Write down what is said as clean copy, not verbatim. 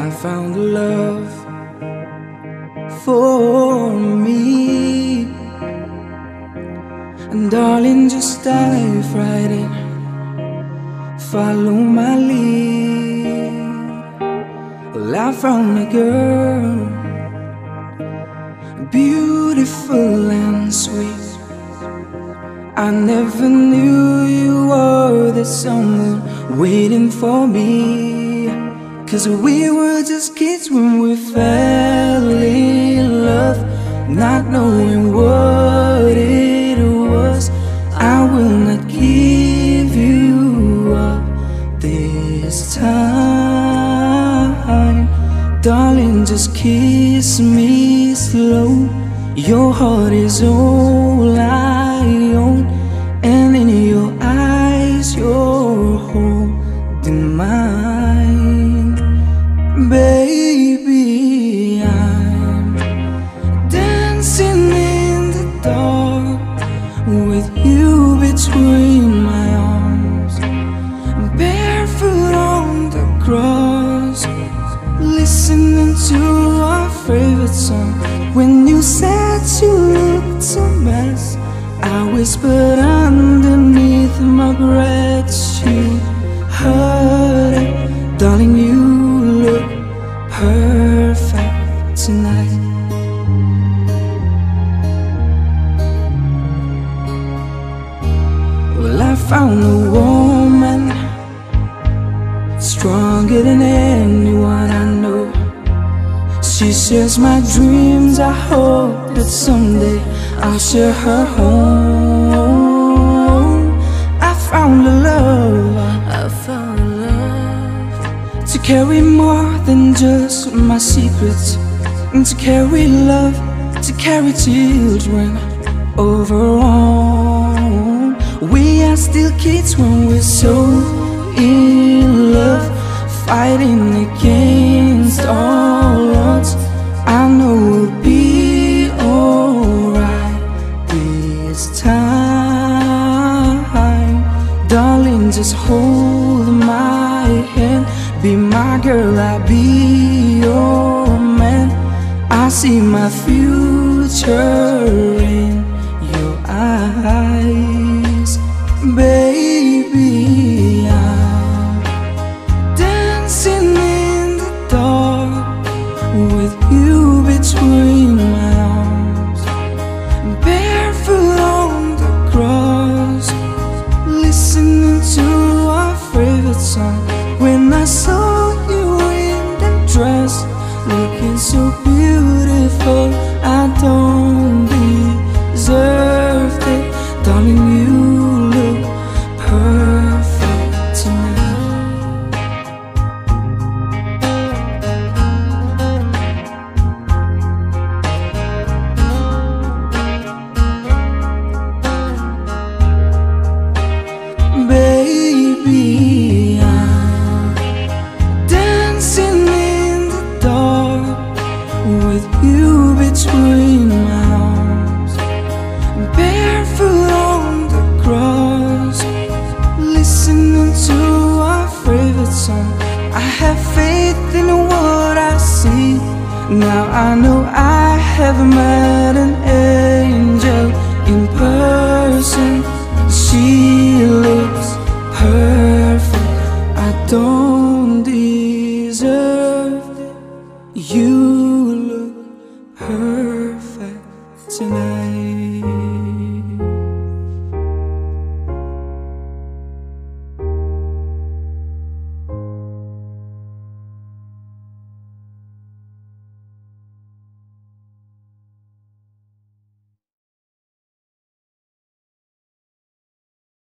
I found love for me. And darling, just dive right in, follow my lead. Well, I found a girl, beautiful and sweet. I never knew you were the someone waiting for me. 'Cause we were just kids when we fell in love, not knowing what it was. I will not give you up this time. Darling, just kiss me slow. Your heart is all I own, and in your eyes you're holding mine. Baby, I'm dancing in the dark with you between my arms, barefoot on the grass, listening to our favorite song. When you said you looked a mess, I whispered underneath my breath, you heard it. Darling, you look perfect tonight. Well, I found a woman stronger than anyone I know. She shares my dreams. I hope that someday I'll share her home. I found a love, to carry more than just my secrets, and to carry love, to carry children overall. We are still kids when we're so in love, fighting against all odds. I know we'll be alright this time. Darling, just hold my hand, be my girl, I'll be your man. I see my future in your eyes. Baby, I'm dancing in the dark with you between my arms, barefoot on the grass, listening to our favorite song. When I saw you in that dress, looking so beautiful, I don't deserve it. Darling, you look perfect tonight. Baby, I'm dancing in the dark with you between my arms, barefoot on the grass, listening to our favorite song. I have faith in what I see. Now I know I have met an angel in person. She looks perfect. I don't deserve it. You